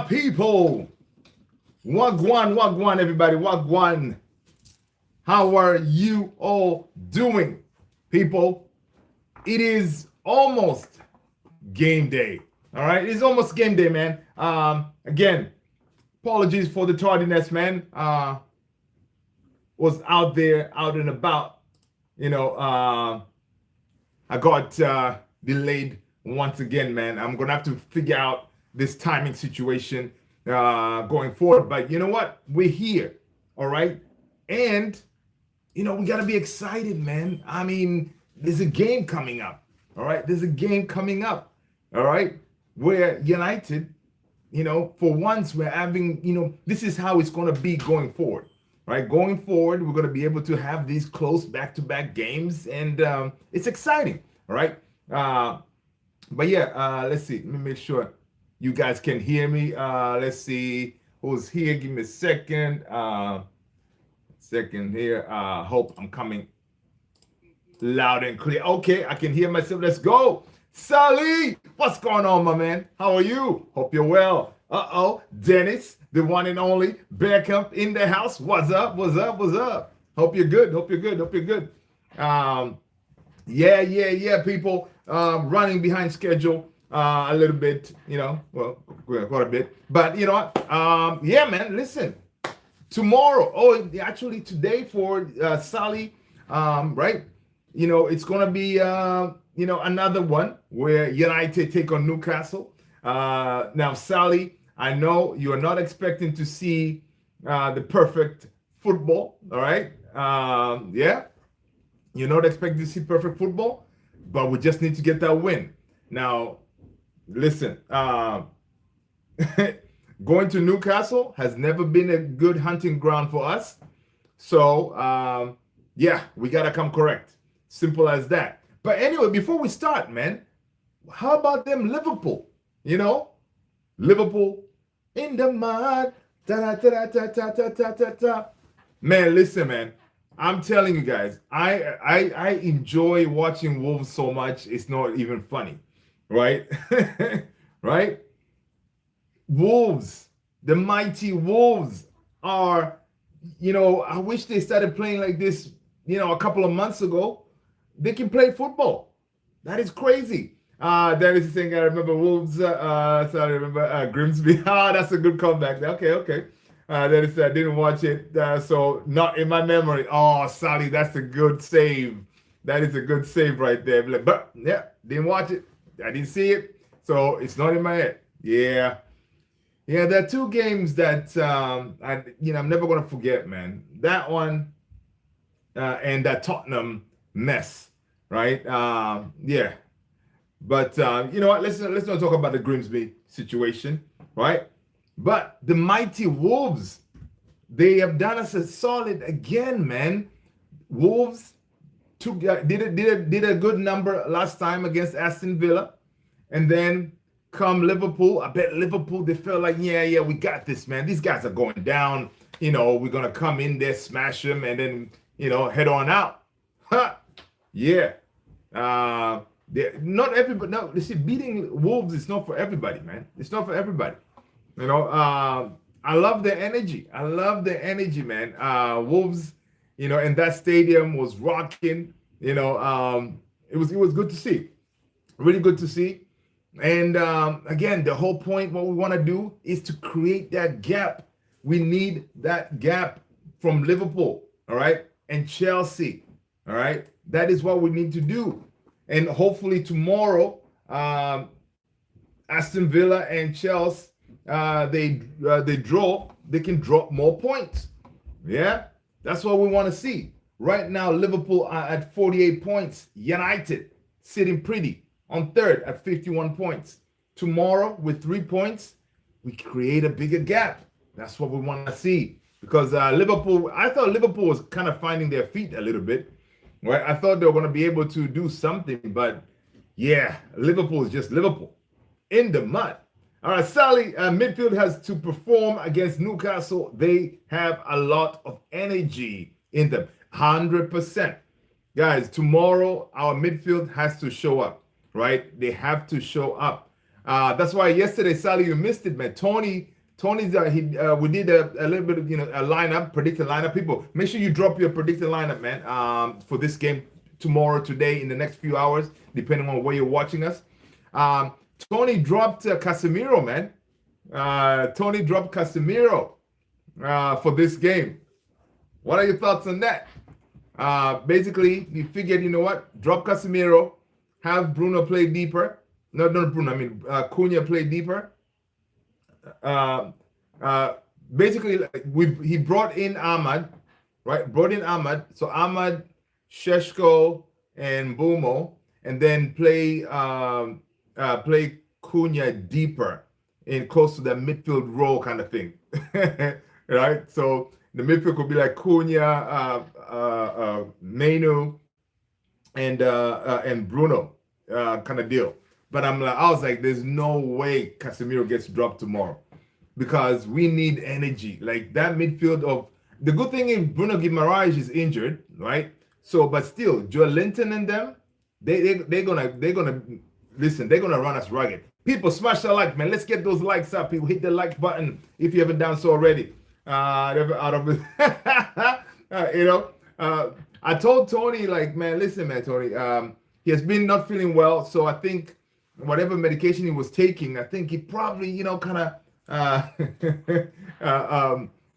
People. Wagwan, everybody. Wagwan. How are you all doing, people? It is almost game day. All right, it's almost game day, man. Again, apologies for the tardiness, man. Was out there, out and about. I got delayed once again, man. I'm gonna have to figure out this timing situation going forward. But you know what? We're here, all right? And we gotta be excited, man. I mean, there's a game coming up, all right? There's a game coming up, all right? Where United, for once we're having, this is how it's gonna be going forward. Right, going forward, we're going to be able to have these close back-to-back games, and it's exciting. All right, but yeah, let's see. Let me make sure you guys can hear me. Let's see who's here. Give me a second. Second here. Hope I'm coming loud and clear. Okay, I can hear myself. Let's go, Sally. What's going on, my man? How are you? Hope you're well. Dennis, the one and only Bearcamp in the house. What's up? What's up? What's up? Hope you're good. Hope you're good. Hope you're good. Yeah, people. Running behind schedule a little bit, well, quite a bit. But you know what? Yeah, man, listen. Tomorrow, actually today for Sally, right? It's gonna be another one where United take on Newcastle. Now, Sally, I know you are not expecting to see the perfect football, all right? Yeah, you're not expecting to see perfect football, but we just need to get that win. Now, listen, going to Newcastle has never been a good hunting ground for us. So, yeah, we got to come correct. Simple as that. But anyway, before we start, man, how about them Liverpool? Liverpool in the mud. Man, listen, man. I'm telling you guys, I enjoy watching Wolves so much. It's not even funny, right? Right? Wolves, the mighty Wolves are, I wish they started playing like this, a couple of months ago. They can play football. That is crazy. That is the thing I remember. Wolves. Sorry, I remember Grimsby. That's a good comeback. Okay. That is. I didn't watch it, so not in my memory. Oh, Sally, that's a good save. That is a good save right there. But yeah, didn't watch it. I didn't see it, so it's not in my head. Yeah. There are two games that I'm never gonna forget, man. That one and that Tottenham mess, right? Yeah. But you know what? Let's not talk about the Grimsby situation, right? But the mighty Wolves, they have done us a solid again, man. Wolves did a good number last time against Aston Villa, and then come Liverpool. I bet Liverpool, they felt like yeah, we got this, man. These guys are going down. We're gonna come in there, smash them, and then head on out. Yeah. Not everybody. No, you see, beating Wolves is not for everybody, man. It's not for everybody. I love their energy. I love their energy, man. Wolves, and that stadium was rocking. It was good to see. Really good to see. And again, the whole point, what we want to do is to create that gap. We need that gap from Liverpool, all right, and Chelsea, all right. That is what we need to do. And hopefully tomorrow, Aston Villa and Chelsea, they draw. They can drop more points. Yeah, that's what we want to see. Right now, Liverpool are at 48 points. United sitting pretty on third at 51 points. Tomorrow, with 3 points, we create a bigger gap. That's what we want to see. Because Liverpool, I thought Liverpool was kind of finding their feet a little bit. Right, I thought they were going to be able to do something, but yeah, Liverpool is just Liverpool in the mud. All right, Sally, midfield has to perform against Newcastle. They have a lot of energy in them, 100%. Guys, tomorrow our midfield has to show up, right? They have to show up. That's why yesterday, Sally, you missed it, man. Tony Tony's we did a little bit of a lineup, predicted lineup. People, make sure you drop your predicted lineup, man. For this game tomorrow, today, in the next few hours, depending on where you're watching us. Tony dropped Casemiro, man. Tony dropped Casemiro for this game. What are your thoughts on that? Basically, he figured, you know what? Drop Casemiro, have Bruno play deeper. No, not Bruno. I mean, Cunha play deeper. Basically, he brought in Ahmad, right? Brought in Ahmad. So Ahmad, Sheshko, and Bumo, and then play Cunha deeper in close to the midfield role kind of thing, right? So the midfield could be like Cunha, Menu, and Bruno, kind of deal. But I was like, there's no way Casemiro gets dropped tomorrow because we need energy. Like that midfield of the good thing is Bruno Guimaraes is injured, right? So, but still, Joe Linton and them, they're gonna listen. They're gonna run us rugged. People, smash the like, man. Let's get those likes up. People, hit the like button if you haven't done so already. Out of I told Tony, like, man, listen, man, Tony. He has been not feeling well, so I think whatever medication he was taking, I think he probably, kind of,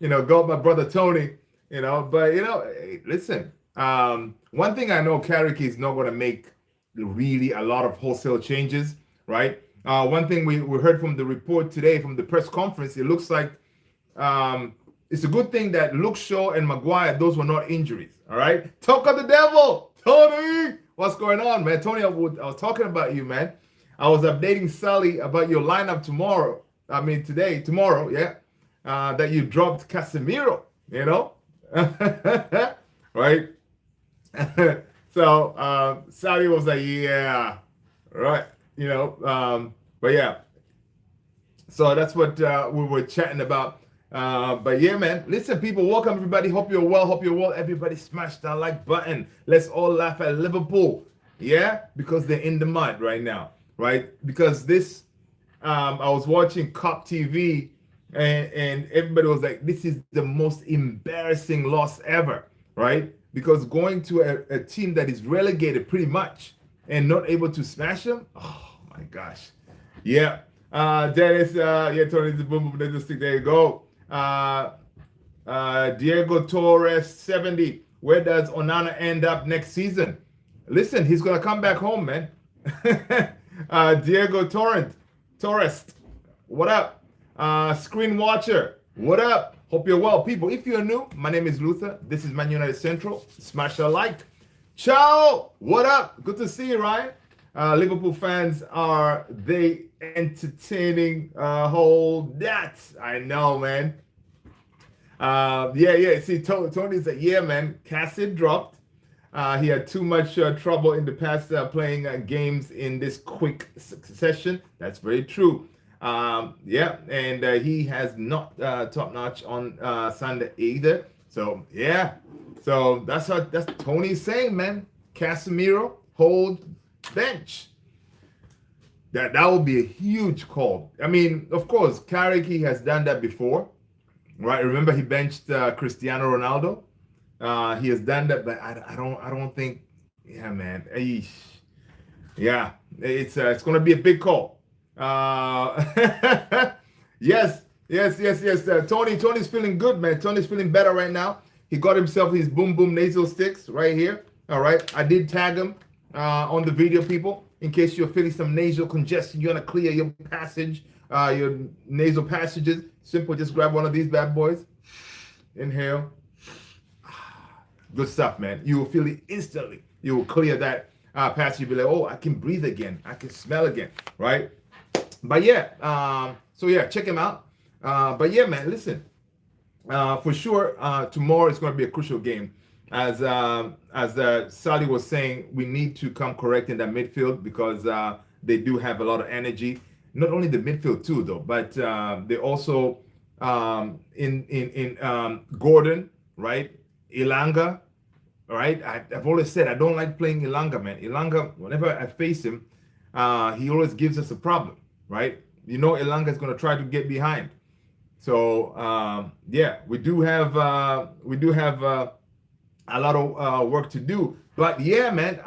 got my brother Tony, But hey, listen. One thing I know, Carrick is not going to make really a lot of wholesale changes, right? One thing we heard from the report today, from the press conference, it looks like it's a good thing that Luke Shaw and Maguire, those were not injuries, all right? Talk of the devil, Tony! What's going on, man? Tony, I was talking about you, man. I was updating Sally about your lineup tomorrow, yeah, that you dropped Casemiro, right? So Sally was like, yeah, right, but yeah. So that's what we were chatting about. But yeah, man, listen, people, welcome everybody. Hope you're well. Everybody smash that like button. Let's all laugh at Liverpool. Yeah, because they're in the mud right now, right? Because this, I was watching Cop TV and everybody was like, this is the most embarrassing loss ever, right? Because going to a team that is relegated pretty much and not able to smash them, oh my gosh. Yeah. Dennis, Tony's the boom, boom, just stick. There you go. Diego Torres, 70. Where does Onana end up next season? Listen, he's gonna come back home, man. Diego Torres, what up? Screen Watcher, what up? Hope you're well, people. If you're new, my name is Luther. This is Man United Central. Smash a like. Ciao. What up? Good to see you, Ryan. Liverpool fans, are they entertaining? Hold that. I know, man. Yeah. See, Tony said, yeah, man. Cassidy dropped. He had too much trouble in the past playing games in this quick succession. That's very true. Yeah, and he has not top notch on Sunday either. So yeah, so that's Tony's saying, man. Casemiro hold bench. That would be a huge call. I mean, of course, Carrick has done that before, right? Remember he benched Cristiano Ronaldo. He has done that, but I don't think. Yeah, man. Eesh. Yeah, it's gonna be a big call. Yes. Tony's feeling good, man. Tony's feeling better right now. He got himself his boom boom nasal sticks right here. All right, I did tag him on the video, people, in case you're feeling some nasal congestion. You want to clear your passage, your nasal passages. Simple, just grab one of these bad boys. Inhale. Good stuff, man. You will feel it instantly. You will clear that passage. You'll be like, oh, I can breathe again. I can smell again, right? But yeah, so yeah, check him out. But yeah, man, listen, for sure, tomorrow is going to be a crucial game. As Sally was saying, we need to come correct in that midfield because they do have a lot of energy. Not only the midfield too, though, but they also in Gordon, right? Ilanga, right? I've always said I don't like playing Ilanga, man. Ilanga, whenever I face him, he always gives us a problem, right? Ilanga is going to try to get behind. So yeah, we do have a lot of work to do. But yeah, man,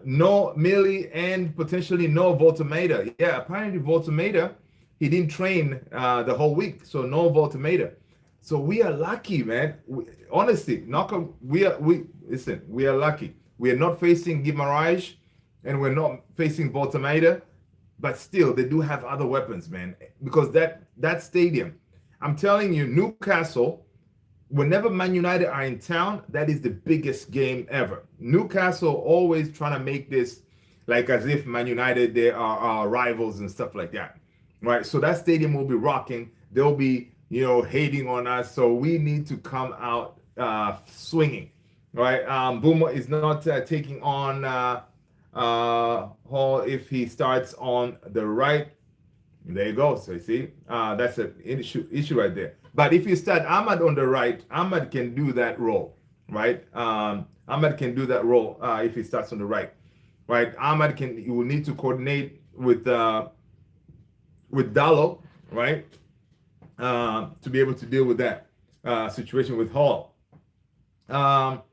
no Millie and potentially no Voltameda. Yeah, apparently Voltameda, he didn't train the whole week, so no Voltameda. So we are lucky, man. Honestly, knock on, we listen. We are lucky. We are not facing Gimaraj, and we're not facing Voltameda, but still, they do have other weapons, man. Because that stadium, I'm telling you, Newcastle, whenever Man United are in town, that is the biggest game ever. Newcastle always trying to make this like as if Man United they are rivals and stuff like that, right? So that stadium will be rocking. They'll be hating on us. So we need to come out swinging, right? Boomer is not taking on Hall if he starts on the right. There you go. So you see, that's an issue right there. But if you start Ahmad on the right, Ahmad can do that role, right? Ahmad can do that role if he starts on the right, right? Ahmad can. You will need to coordinate with Dallo, right, to be able to deal with that situation with Hall. Diego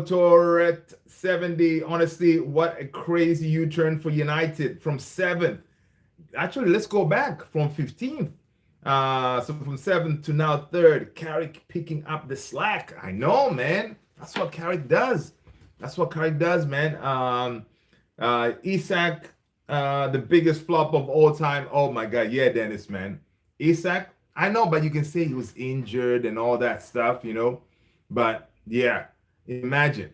Torret 70. Honestly, what a crazy U-turn for United from 7th. Actually, let's go back from 15th. So from 7th to now 3rd. Carrick picking up the slack. I know, man. That's what Carrick does. That's what Carrick does, man. Isak, the biggest flop of all time. Oh my God, yeah, Dennis, man. Isak, I know, but you can say he was injured and all that stuff, But yeah, imagine,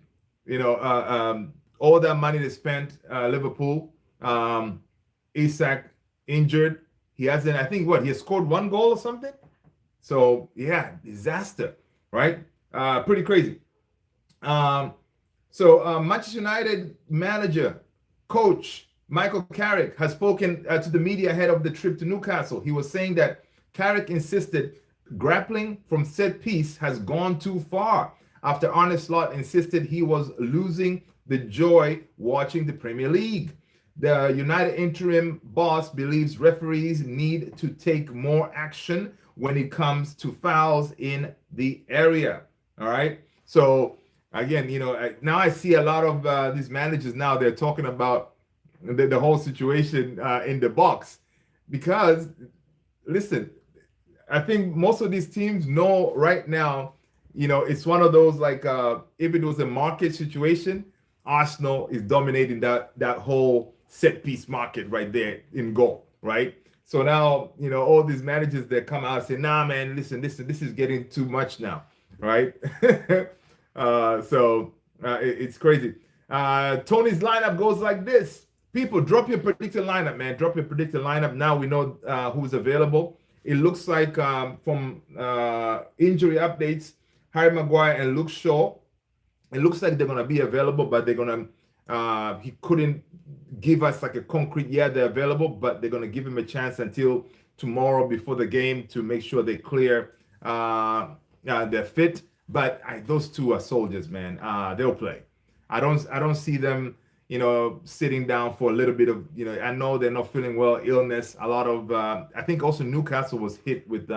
all that money they spent, Liverpool, Isak injured. He hasn't, I think, he has scored 1 goal or something. So yeah, disaster, right? Pretty crazy. So Manchester United manager, coach Michael Carrick has spoken to the media ahead of the trip to Newcastle. He was saying that Carrick insisted grappling from set piece has gone too far after Arne Slot insisted he was losing the joy watching the Premier League. The United interim boss believes referees need to take more action when it comes to fouls in the area. All right. So again, now I see a lot of these managers now, they're talking about the whole situation in the box because, listen, I think most of these teams know right now, it's one of those like if it was a market situation, Arsenal is dominating that whole set piece market right there in goal, right? So now, all these managers that come out and say, nah, man, listen, this is getting too much now, right? It's crazy. Tony's lineup goes like this. People, drop your predicted lineup, man. Drop your predicted lineup. Now we know who's available. It looks like from injury updates, Harry Maguire and Luke Shaw, it looks like they're going to be available, but they're going to, he couldn't give us like a concrete, yeah, they're available, but they're going to give him a chance until tomorrow before the game to make sure they clear their fit. But those two are soldiers, man. They'll play. I don't see them, sitting down for a little bit of, I know they're not feeling well, illness. A lot of, I think also Newcastle was hit with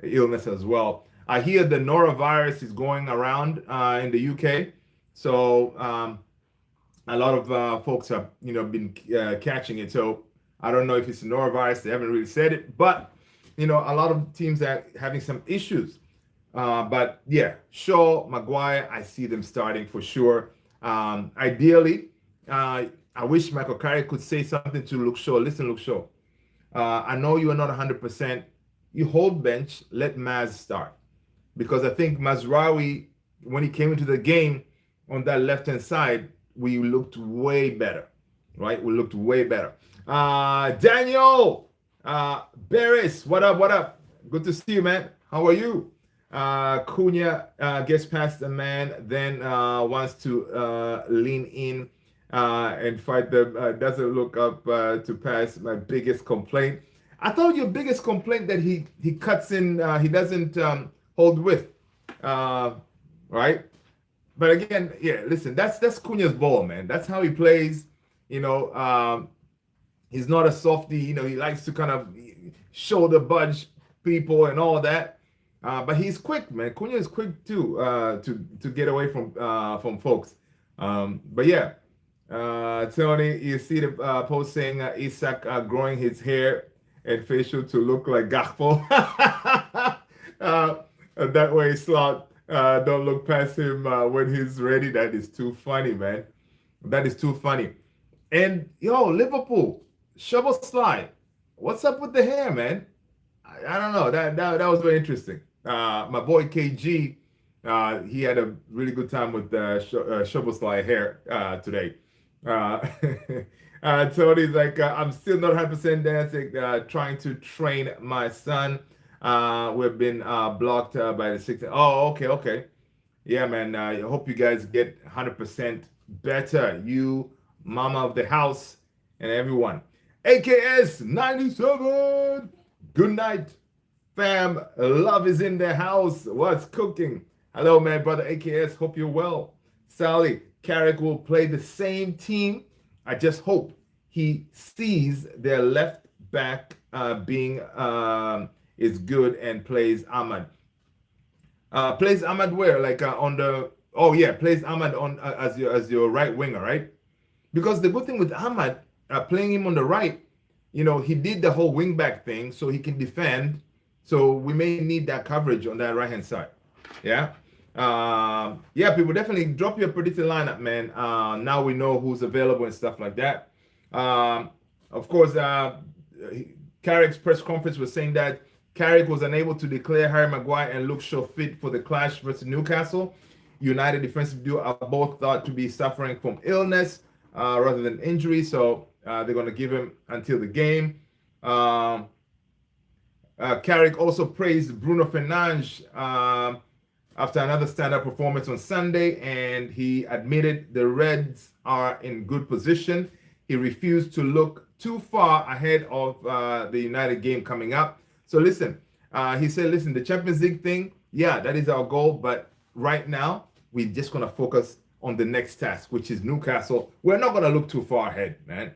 illness as well. I hear the norovirus is going around in the UK. So a lot of folks have, been catching it. So I don't know if it's a norovirus. They haven't really said it. But, a lot of teams are having some issues. But yeah, Shaw, Maguire, I see them starting for sure. Ideally, I wish Michael Carrick could say something to Luke Shaw. Listen, Luke Shaw, I know you are not 100%. You hold bench, let Maz start. Because I think Mazraoui, when he came into the game on that left-hand side, we looked way better, right? We looked way better. Daniel Barris, what up? Good to see you, man. How are you? Cunha gets past the man, then wants to lean in and fight them. Doesn't look up to pass. My biggest complaint. I thought your biggest complaint that he cuts in. He doesn't hold with, right? But again, yeah. Listen, that's Cunha's ball, man. That's how he plays. He's not a softie. You know, he likes to kind of shoulder budge people and all that. But he's quick, man. Cunha is quick too, to get away from folks. But yeah, Tony, you see the post saying Isak growing his hair and facial to look like Gakpo. That way, Slot, don't look past him when he's ready. That is too funny, man. That is too funny. And yo, Liverpool, shovel slide. What's up with the hair, man? I don't know. That was very interesting. My boy KG, he had a really good time with the shovel slide hair today. Tony's like, I'm still not 100% dancing, trying to train my son. We've been blocked by the 16. Oh, okay. Yeah, man. I hope you guys get 100% better. You, mama of the house, and everyone. AKS 97. Good night, fam. Love is in the house. What's cooking? Hello, man, brother AKS. Hope you're well. Sally, Carrick will play the same team. I just hope he sees their left back being is good and plays Ahmad. Plays Ahmad where? Like on the plays Ahmad on as your right winger, right? Because the good thing with Ahmad playing him on the right, you know, he did the whole wing back thing, so he can defend. So we may need that coverage on that right hand side. Yeah. People definitely drop your predicted lineup, man. Now we know who's available and stuff like that. Of course, Carrick's press conference was saying that Carrick was unable to declare Harry Maguire and Luke Shaw fit for the clash versus Newcastle. United defensive duo are both thought to be suffering from illness rather than injury, so they're going to give him until the game. Carrick also praised Bruno Fernandes after another stand-up performance on Sunday, and he admitted the Reds are in good position. He refused to look too far ahead of the United game coming up. So listen, he said, listen, the Champions League thing, yeah, that is our goal, but right now, we're just going to focus on the next task, which is Newcastle. We're not going to look too far ahead, man.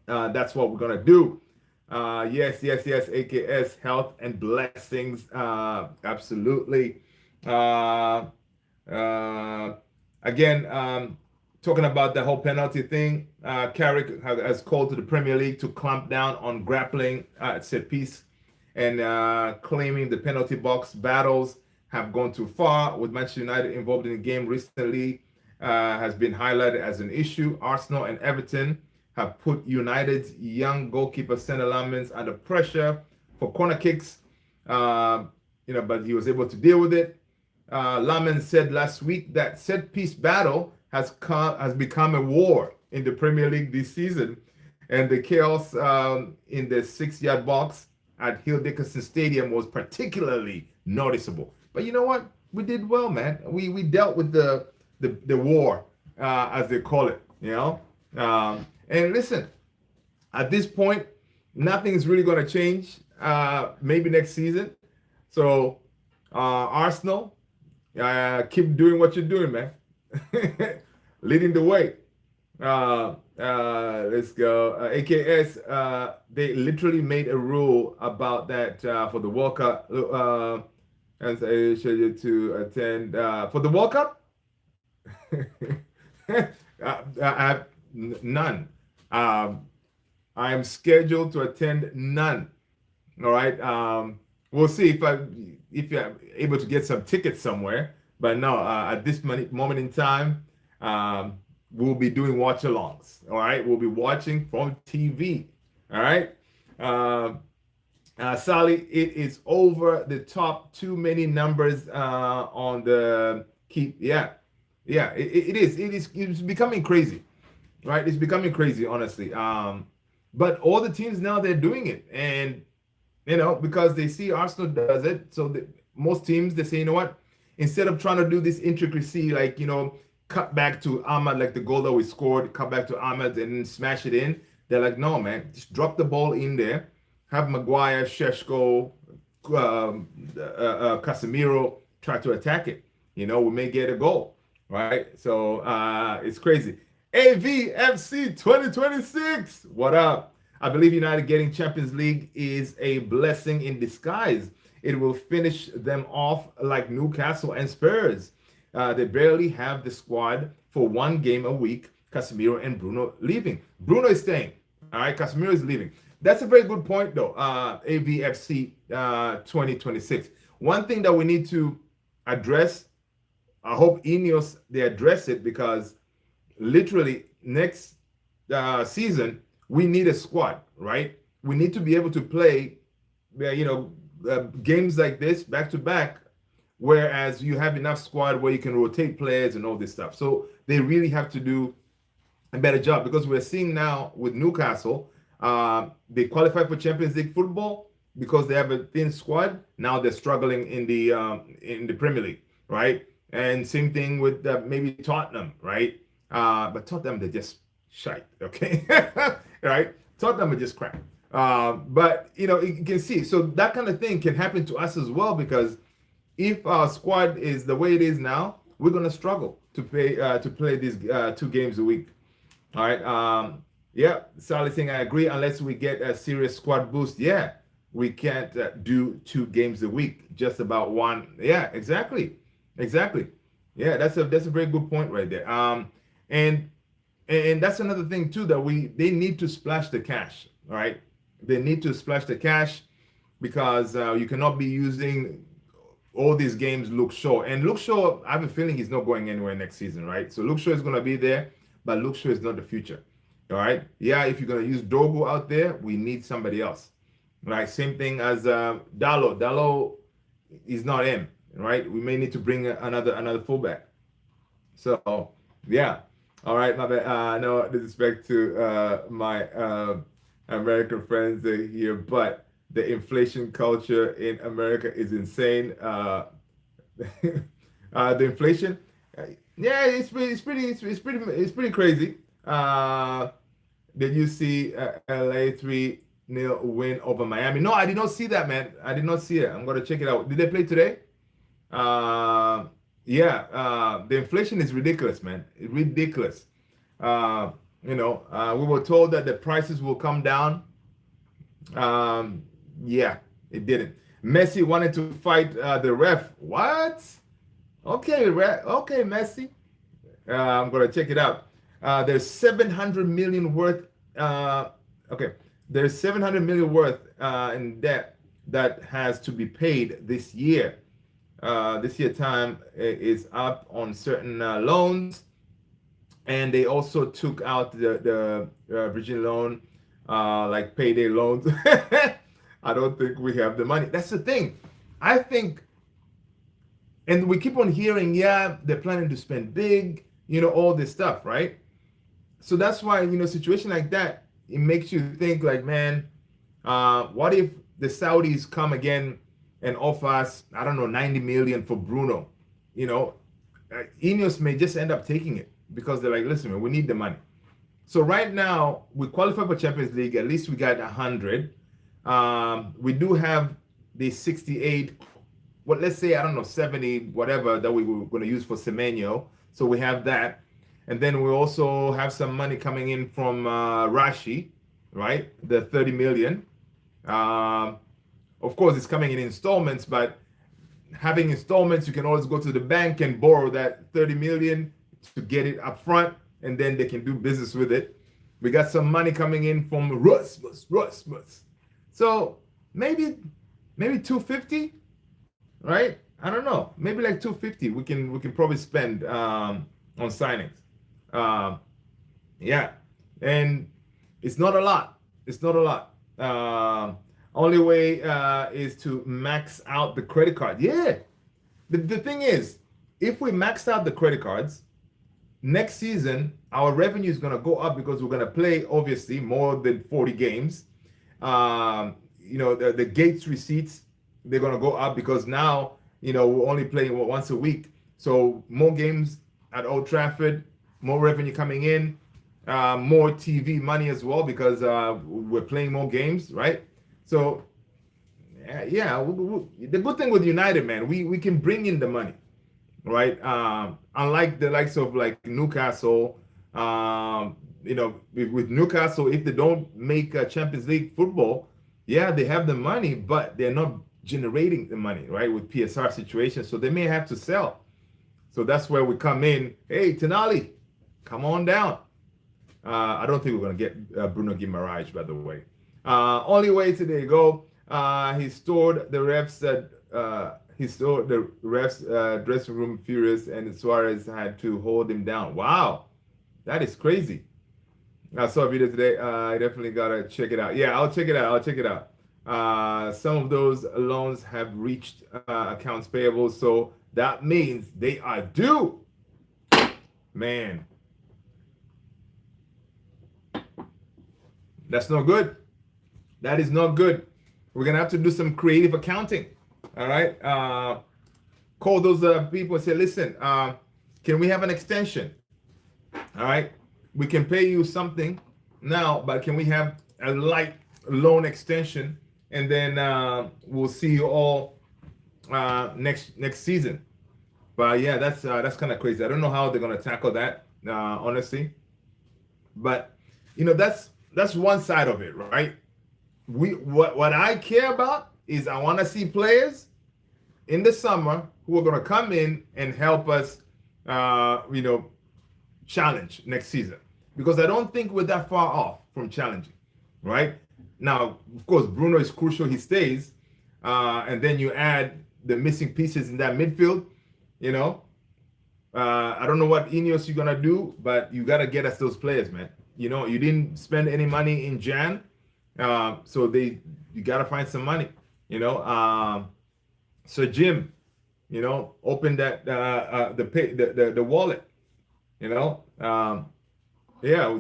That's what we're going to do. Yes, AKS, health and blessings. Absolutely. Again, talking about the whole penalty thing, Carrick has called to the Premier League to clamp down on grappling at set piece and claiming the penalty box battles have gone too far, with Manchester United involved in the game recently has been highlighted as an issue. Arsenal and Everton have put United's young goalkeeper Saint Lamens under pressure for corner kicks, but he was able to deal with it. Lamens said last week that set-piece battle has become a war in the Premier League this season, and the chaos in the 6-yard box at Hill Dickinson Stadium was particularly noticeable. But you know what? We did well, man. We dealt with the war, as they call it, you know. And listen, at this point, nothing's really going to change. Maybe next season. So Arsenal, keep doing what you're doing, man. Leading the way. Let's go. AKS, they literally made a rule about that for the World Cup. And say scheduled to attend for the World Cup. I have none. I am scheduled to attend none. All right. We'll see if you're able to get some tickets somewhere. But no, at this moment in time, we'll be doing watch-alongs. All right. We'll be watching from TV. All right. Sally, it is over the top. Too many numbers on the keep. Yeah. It is. It's becoming crazy, right? It's becoming crazy, honestly. But all the teams now, they're doing it, and because they see Arsenal does it. So most teams, they say, you know what? Instead of trying to do this intricacy, like cut back to Ahmad, like the goal that we scored, cut back to Ahmad and then smash it in. They're like, no, man, just drop the ball in there. Have Maguire, Sheshko, Casemiro try to attack it. We may get a goal, right? So it's crazy. AVFC 2026. What up? I believe United getting Champions League is a blessing in disguise. It will finish them off like Newcastle and Spurs. They barely have the squad for one game a week. Casemiro and Bruno leaving. Bruno is staying. All right, Casemiro is leaving. That's a very good point, though. AVFC 2026. One thing that we need to address, I hope Ineos, they address it, because literally next season we need a squad, right? We need to be able to play games like this back to back, whereas you have enough squad where you can rotate players and all this stuff. So they really have to do a better job, because we're seeing now with Newcastle, they qualify for Champions League football because they have a thin squad. Now they're struggling in the Premier League, right? And same thing with maybe Tottenham, right? But Tottenham, they're just shite, okay? Right? Tottenham are just crap. But, you can see. So that kind of thing can happen to us as well, because if our squad is the way it is now, we're going to struggle to play these 2 games a week. All right. Yeah, Sally saying, I agree, unless we get a serious squad boost. Yeah, we can't do 2 games a week, just about one. Yeah, exactly. Yeah, that's a very good point right there. And that's another thing too, that they need to splash the cash. All right, they need to splash the cash, because you cannot be using all these games Luke Shaw. And Luke Shaw, I have a feeling he's not going anywhere next season, right? So Luke Shaw is going to be there, but Luke Shaw is not the future. All right. Yeah, if you're going to use Dogo out there, we need somebody else. Right. Same thing as Dallo. Dallo is not in, right? We may need to bring another fullback. So yeah. All right, my bad. No disrespect to my American friends here, but the inflation culture in America is insane. The inflation, yeah, it's pretty crazy. Did you see LA 3-0 win over Miami? No, I did not see that, man. I did not see it. I'm gonna check it out. Did they play today? Yeah, the inflation is ridiculous, man. It's ridiculous. We were told that the prices will come down. Yeah, it didn't. Messi wanted to fight the ref. What? Okay, okay, Messi. I'm gonna check it out. There's 700 million worth. There's 700 million worth in debt that has to be paid this year. This year time is up on certain loans, and they also took out the bridging loan, like payday loans. I don't think we have the money. That's the thing. I think, and we keep on hearing, yeah, they're planning to spend big, all this stuff, right? So that's why, situation like that, it makes you think like, man, what if the Saudis come again and offer us, I don't know, 90 million for Bruno? Ineos may just end up taking it, because they're like, listen, man, we need the money. So right now, we qualify for Champions League. At least we got 100. We do have the 68, let's say, I don't know, 70, whatever, that we were going to use for Semenyo. So we have that. And then we also have some money coming in from Rashi, right? The 30 million. Of course, it's coming in installments, but having installments, you can always go to the bank and borrow that 30 million to get it up front, and then they can do business with it. We got some money coming in from Rasmus. So maybe 250, right? I don't know. Maybe like 250 we can probably spend on signings. Yeah, and it's not a lot. Only way is to max out the credit card. Yeah, the thing is, if we max out the credit cards, next season our revenue is going to go up, because we're going to play obviously more than 40 games. The gates receipts, they're going to go up, because now we're only playing once a week, so more games at Old Trafford, more revenue coming in, more TV money as well, because we're playing more games, right? So yeah, the good thing with United, man, we can bring in the money, right? Unlike the likes of like Newcastle, With Newcastle, if they don't make Champions League football, yeah, they have the money, but they're not generating the money, right? With PSR situation, so they may have to sell. So that's where we come in. Hey, Tonali, come on down. I don't think we're going to get Bruno Guimaraes, by the way. Only way today go. He stored the refs dressing room furious, and Suarez had to hold him down. Wow, that is crazy. I saw a video today. I definitely gotta check it out. Yeah, I'll check it out. I'll check it out. Some of those loans have reached accounts payable, so that means they are due. Man, that's not good. That is not good. We're gonna have to do some creative accounting. All right. Call those people and say, listen, can we have an extension? All right. We can pay you something now, but can we have a light loan extension, and then we'll see you all next season. But yeah, that's kind of crazy. I don't know how they're gonna tackle that, honestly. But that's one side of it, right? What I care about is I want to see players in the summer who are gonna come in and help us, challenge next season, because I don't think we're that far off from challenging, right? Now, of course, Bruno is crucial. He stays, and then you add the missing pieces in that midfield. I don't know what Ineos you're gonna do, but you gotta get us those players, man. You didn't spend any money in Jan, so you gotta find some money. So Jim, open that the wallet. Yeah,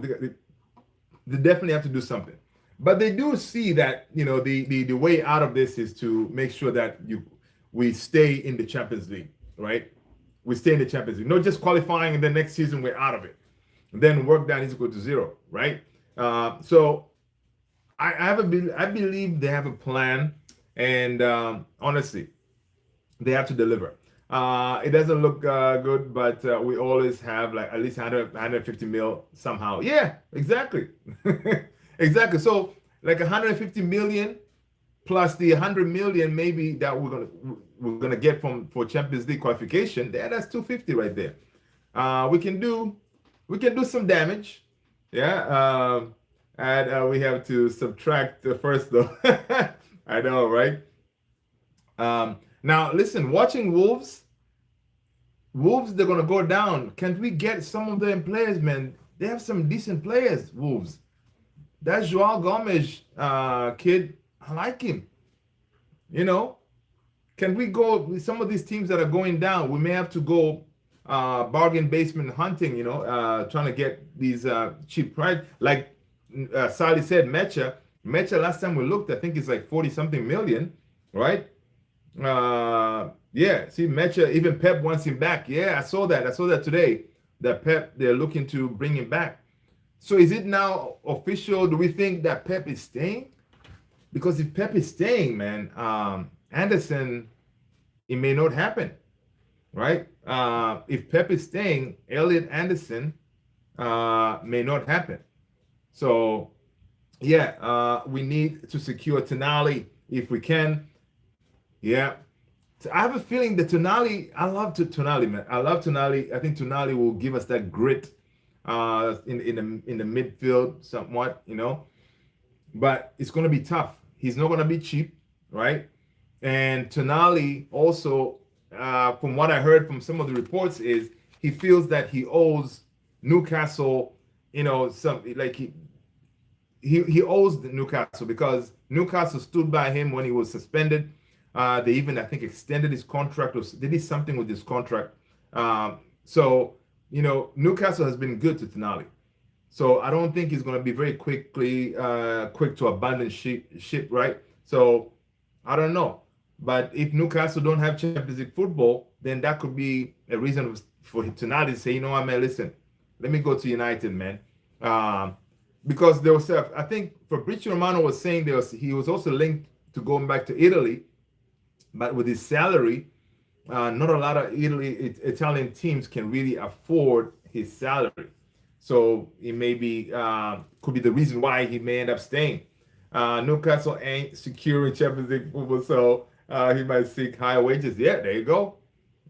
they definitely have to do something. But they do see that the way out of this is to make sure that we stay in the Champions League, right? We stay in the Champions League, not just qualifying and then next season we're out of it. And then work down is equal to zero, right? So I believe they have a plan, and honestly, they have to deliver. It doesn't look good, but we always have like at least 150 mil somehow. Yeah, exactly. Exactly. So like 150 million plus the 100 million maybe that we're gonna get for Champions League qualification. That's 250 right there. We can do some damage. Yeah. And we have to subtract the first though. I know, right? Now listen, watching Wolves, they're gonna go down. Can't we get some of them players, man? They have some decent players, Wolves. That Joao Gomes kid, I like him. Can we go with some of these teams that are going down? We may have to go bargain basement hunting, trying to get these cheap price. Like Sally said, Mecha last time we looked, I think it's like 40 something million, right? Yeah, see, Mecha, even Pep wants him back. Yeah, I saw that today. That Pep, they're looking to bring him back. So is it now official? Do we think that Pep is staying? Because if Pep is staying, man, Anderson, it may not happen, right? If Pep is staying, Elliot Anderson may not happen. So, yeah, we need to secure Tonali if we can. Yeah. I have a feeling that Tonali, I love Tonali, man. I love Tonali. I think Tonali will give us that grit in the midfield somewhat, but it's going to be tough. He's not going to be cheap, right? And Tonali also, from what I heard from some of the reports, is he feels that he owes Newcastle, some like he owes Newcastle because Newcastle stood by him when he was suspended. They even, I think, extended his contract, or they did something with his contract. So Newcastle has been good to Tonali. So I don't think he's going to be very quick to abandon ship, right? So I don't know. But if Newcastle don't have Champions League football, then that could be a reason for Tonali to say, man, listen, let me go to United, man. Because there was, I think Fabrizio Romano was saying he was also linked to going back to Italy, but with his salary, not a lot of Italian teams can really afford his salary. So it may be could be the reason why he may end up staying. Newcastle ain't securing Champions League football, so he might seek higher wages. Yeah, there you go.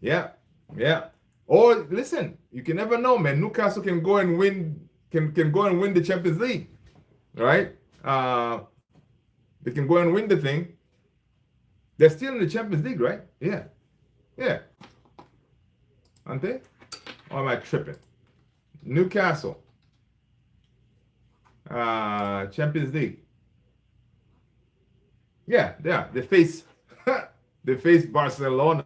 Yeah, yeah. Or listen, you can never know, man. Newcastle can go and win, can go and win the Champions League, right? They can go and win the thing. They're still in the Champions League, right? Yeah, yeah. Aren't they? Or am I tripping? Newcastle, Champions League. Yeah, yeah. They face they face Barcelona.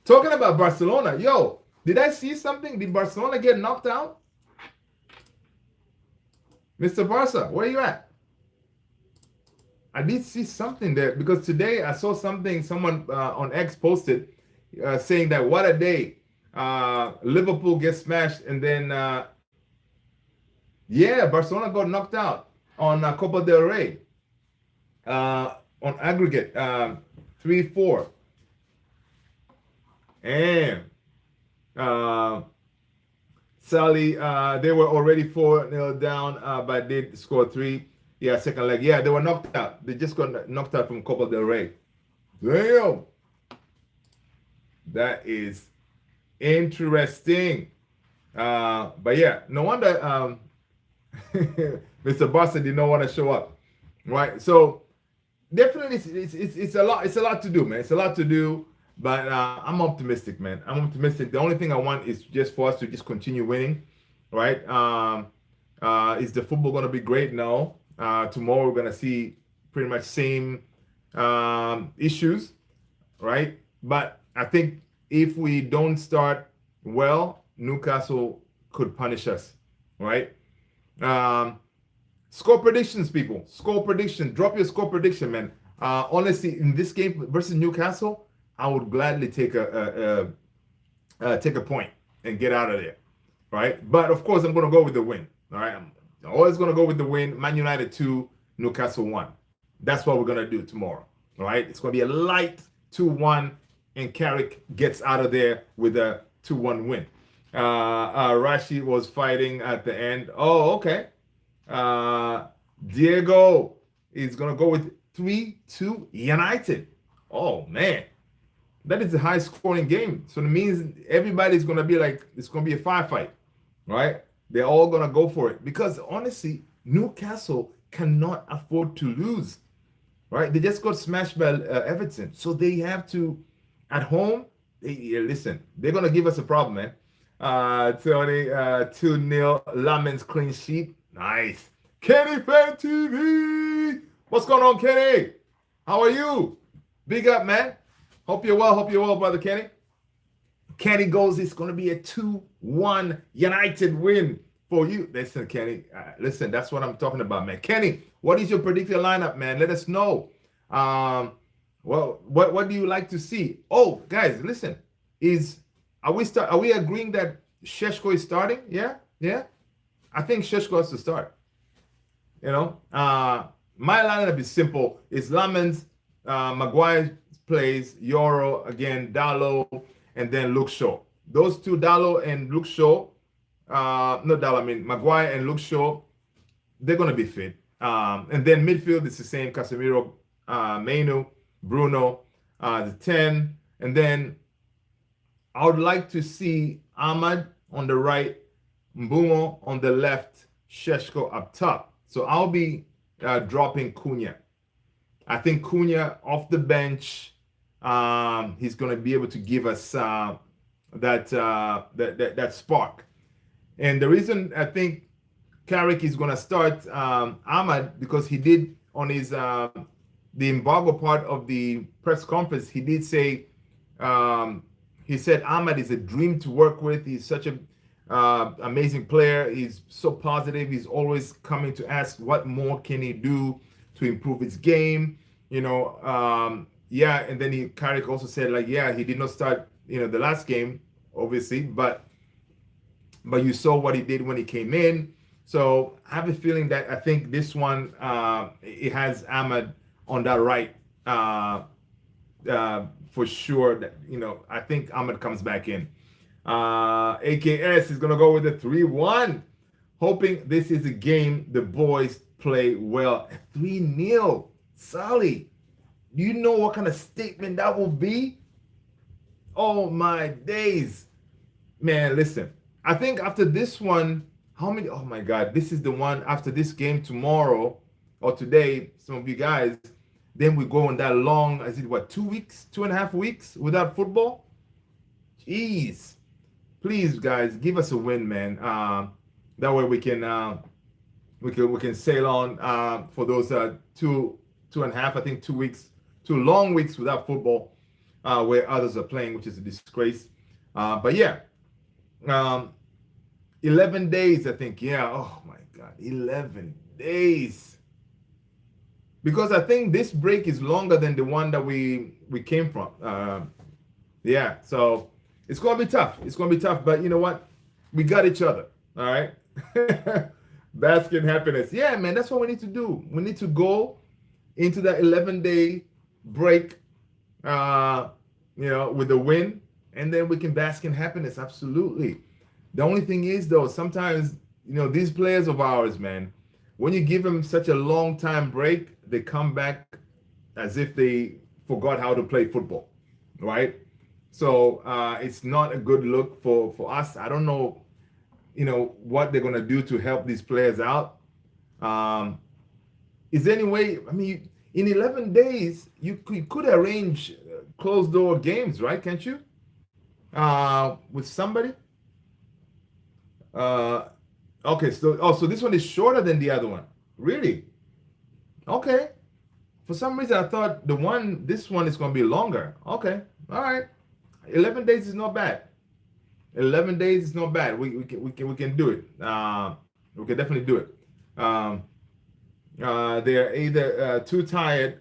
Talking about Barcelona, yo, did I see something? Did Barcelona get knocked out? Mr. Barca, where you at? I did see something there because today I saw something someone on X posted saying that what a day. Liverpool gets smashed and then yeah, Barcelona got knocked out on Copa del Rey on aggregate 3-4. And Sally, they were already 4-0 down, but they scored 3. Yeah, second leg. Yeah, they were knocked out. They just got knocked out from Copa del Rey. Damn. That is interesting. But yeah, no wonder Mr. Boston did not want to show up. Right? So definitely it's a lot. It's a lot to do, man. It's a lot to do. But I'm optimistic, man. I'm optimistic. The only thing I want is just for us to just continue winning, right? Is the football going to be great? No. Tomorrow we're going to see pretty much same issues, right? But I think if we don't start well, Newcastle could punish us, right? Score predictions, people. Score prediction. Drop your score prediction, man. Honestly, in this game versus Newcastle, I would gladly take a point and get out of there, right? But of course, I'm going to go with the win. All right, I'm always going to go with the win. Man United 2, Newcastle 1. That's what we're going to do tomorrow. All right, it's going to be a light 2-1, and Carrick gets out of there with a 2-1 win. Rashi was fighting at the end. Oh, okay. Diego is going to go with 3-2 United. Oh man. That is a high scoring game. So it means everybody's going to be like, it's going to be a firefight, right? They're all going to go for it. Because honestly, Newcastle cannot afford to lose, right? They just got smashed by Everton. So they have to, at home, listen, they're going to give us a problem, man. Tony, 2-0, Lamon's clean sheet. Nice. Kenny Fan TV. What's going on, Kenny? How are you? Big up, man. Hope you're well, brother Kenny. Kenny goes, it's going to be a 2-1 United win for you. Listen, Kenny, listen, that's what I'm talking about, man. Kenny, what is your predicted lineup, man? Let us know. Well, what do you like to see? Oh, guys, listen. Are we agreeing that Šeško is starting? Yeah? Yeah? I think Šeško has to start. You know? My lineup is simple. It's Lamens, Maguire plays, Euro, again, Dallo, and then Luke Shaw. Those two, Dallo and Luke Shaw, Maguire and Luke Shaw, they're going to be fit. And then midfield is the same, Casemiro, Mainu, Bruno, the 10. And then I would like to see Ahmad on the right, Mbumo on the left, Šeško up top. So I'll be dropping Cunha. I think Cunha off the bench, he's going to be able to give us that spark. And the reason I think Carrick is going to start Ahmad, because he did on his the embargo part of the press conference, he did say, he said Ahmad is a dream to work with. He's such a amazing player. He's so positive. He's always coming to ask what more can he do to improve his game, you know. Yeah, and then Carrick also said, like, yeah, he did not start, you know, the last game, obviously, but you saw what he did when he came in. So I have a feeling that I think this one, it has Ahmad on that right for sure. That, you know, I think Ahmad comes back in. AKS is going to go with the 3-1. hoping this is a game the boys play well. 3-0. Sally, do you know what kind of statement that will be? Oh my days. Man, listen. I think after this one, how many? Oh my God, this is the one after this game tomorrow or today. Some of you guys, then we go on that long, is it what, 2 weeks, 2.5 weeks without football? Jeez. Please, guys, give us a win, man. That way we can sail on for those 2.5, I think 2 weeks, 2 long weeks without football, where others are playing, which is a disgrace. But yeah, 11 days, I think. Yeah. Oh my God, 11 days. Because I think this break is longer than the one that we came from. Yeah. So it's gonna be tough. It's gonna be tough. But you know what? We got each other. All right. Bask in happiness. Yeah, man. That's what we need to do. We need to go into that 11-day break, with a win, and then we can bask in happiness. Absolutely. The only thing is, though, sometimes, these players of ours, man, when you give them such a long time break, they come back as if they forgot how to play football, right? So it's not a good look for us. I don't know, what they're going to do to help these players out. Is there any way, I mean, in 11 days, you could arrange closed door games, right? Can't you? With somebody? Okay, so this one is shorter than the other one. Really? Okay. For some reason, I thought this one is going to be longer. Okay. All right. 11 days is not bad. 11 days is not bad. We can do it. We can definitely do it. They're either too tired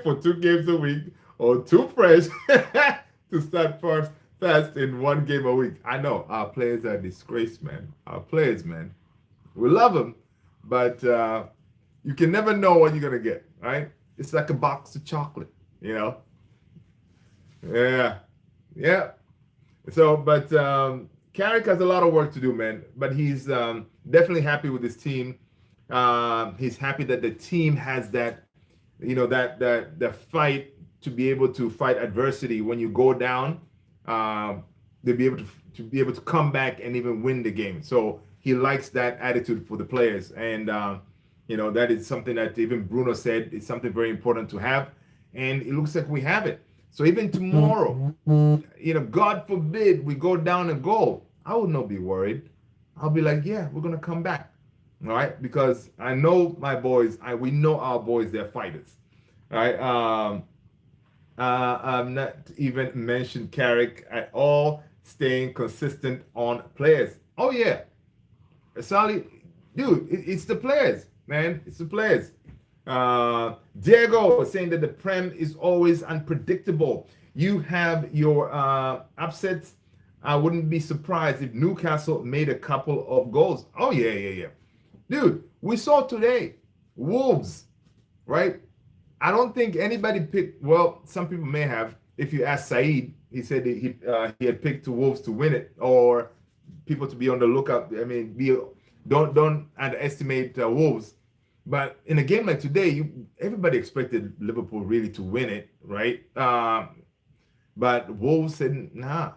for 2 games a week or too fresh to start fast in 1 game a week. I know our players are a disgrace, man. Our players, man. We love them, but you can never know what you're gonna get, right? It's like a box of chocolate, Yeah. So, but Carrick has a lot of work to do, man. But he's definitely happy with his team. He's happy that the team has that, that fight to be able to fight adversity when you go down. They'll be able to come back and even win the game. So he likes that attitude for the players, and that is something that even Bruno said is something very important to have, and it looks like we have it. So even tomorrow, God forbid we go down a goal, I would not be worried. I'll be like, yeah, we're gonna come back, all right? Because I know my boys. We know our boys. They're fighters, all right? I've not even mentioned Carrick at all, staying consistent on players. Oh yeah, Sally, dude, it's the players, man. It's the players. Diego saying that the Prem is always unpredictable. You have your upsets. I wouldn't be surprised if Newcastle made a couple of goals. Oh yeah. Dude, we saw today Wolves, right? I don't think anybody picked. Well, some people may have. If you ask Saeed, he said he had picked the Wolves to win it, or people to be on the lookout. I mean, don't underestimate Wolves. But in a game like today, everybody expected Liverpool really to win it, right? But Wolves said nah,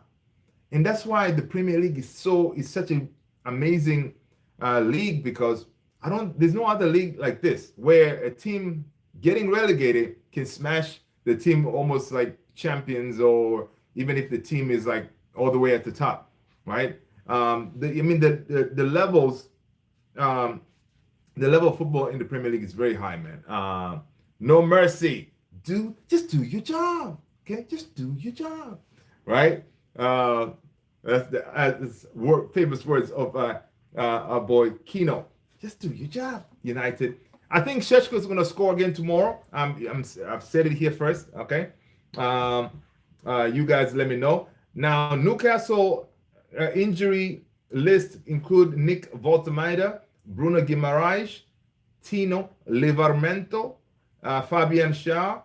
and that's why the Premier League is such an amazing league, because there's no other league like this where a team getting relegated can smash the team almost like champions, or even if the team is like all the way at the top, right? The levels, the level of football in the Premier League is very high, man. No mercy. Just do your job, okay? Just do your job, right? That's the famous words of our boy Kino. Just do your job, United. I think Sheshko is going to score again tomorrow. I've said it here first, okay? You guys let me know. Now, Newcastle injury list include Nick Voltemaider, Bruno Guimaraes, Tino Livramento, Fabian Schär.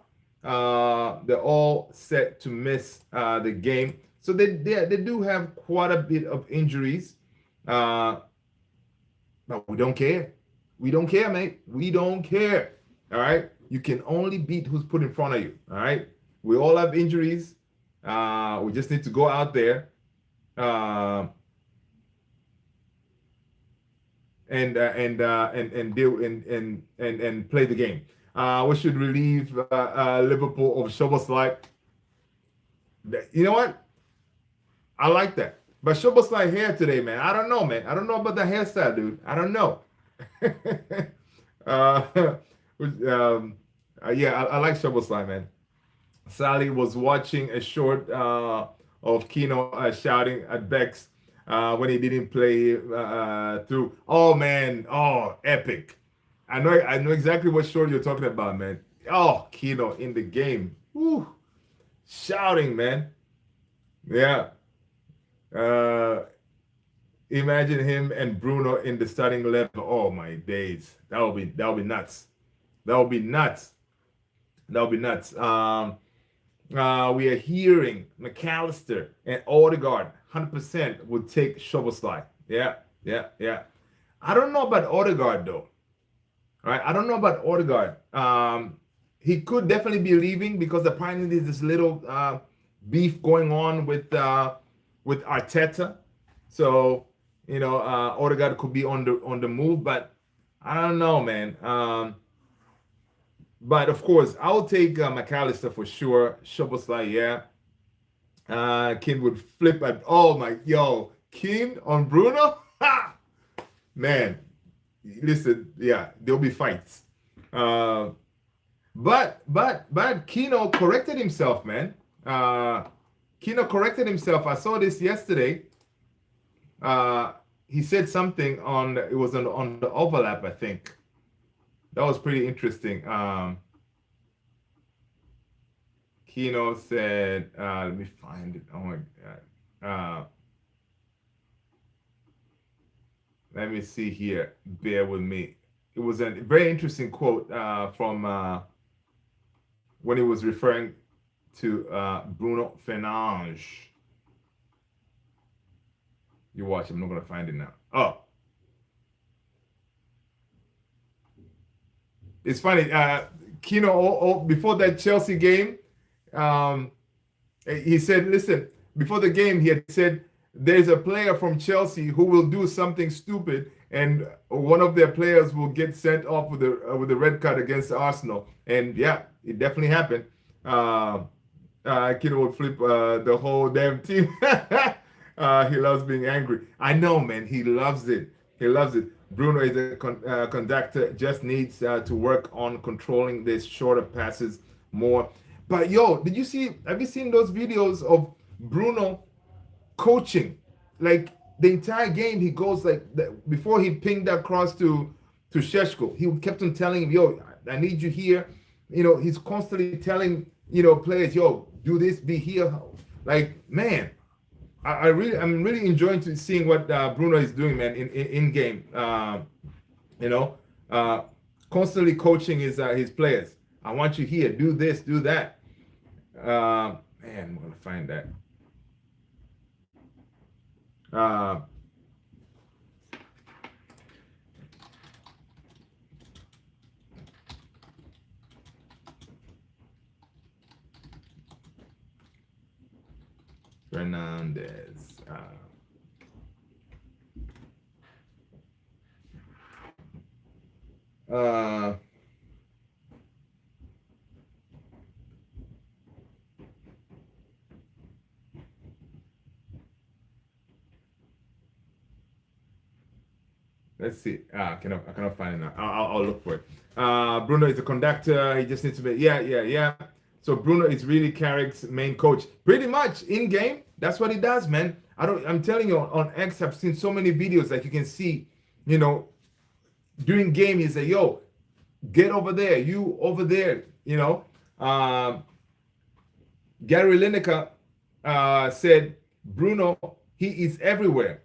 They're all set to miss the game. So they do have quite a bit of injuries. But we don't care. We don't care, mate. We don't care. All right. You can only beat who's put in front of you. All right. We all have injuries. We just need to go out there and deal and play the game. We should relieve Liverpool of Szoboszlai. You know what? I like that. But Szoboszlai hair today, man. I don't know, man. I don't know about the hairstyle, dude. I don't know. Yeah, I like Szoboszlai, man. Sally was watching a short of Kino shouting at Bex when he didn't play through. Oh man, oh epic! I know exactly what short you're talking about, man. Oh, Kino in the game, woo, shouting, man. Yeah. Uh, Imagine him and Bruno in the starting level. Oh my days, that would be nuts. That would be nuts. That would be nuts. We are hearing McAllister and Odegaard 100% would take Szoboszlai. Yeah, yeah, yeah. I don't know about Odegaard though. All right, I don't know about Odegaard. He could definitely be leaving because apparently there's this little beef going on with Arteta. So Odegaard could be on the move, but I don't know, man. But of course, I'll take McAllister for sure. Szoboszlai, yeah. Keane would flip at, oh my, yo, Keane on Bruno? Ha! Man, listen, yeah, there'll be fights. But Kino corrected himself, man. Kino corrected himself. I saw this yesterday. He said something it was on the overlap, I think. That was pretty interesting. Kino said, let me find it. Oh my God. Let me see here. Bear with me. It was a very interesting quote from when he was referring to Bruno Fernandes. You watch. I'm not going to find it now. Oh. It's funny. Kino, before that Chelsea game, he said, listen, before the game, he had said, there's a player from Chelsea who will do something stupid, and one of their players will get sent off with a red card against Arsenal. And yeah, it definitely happened. Kino would flip the whole damn team. He loves being angry. I know, man. He loves it. He loves it. Bruno is a conductor, just needs to work on controlling these shorter passes more. But yo, have you seen those videos of Bruno coaching? Like the entire game, he goes like, before he pinged that cross to Šeško, he kept on telling him, yo, I need you here. He's constantly telling, players, yo, do this, be here. Like, man, I'm really enjoying seeing what Bruno is doing, man, in game. Constantly coaching his players. I want you here. Do this, do that. Man, I'm gonna find that. Fernandez. Let's see. I cannot find it now. I'll look for it. Bruno is a conductor. He just needs to be. Yeah. So Bruno is really Carrick's main coach. Pretty much in game, that's what he does, man. I'm telling you, on X, I've seen so many videos like you can see, during game, he say, yo, get over there, you over there, Gary Lineker said, Bruno, he is everywhere.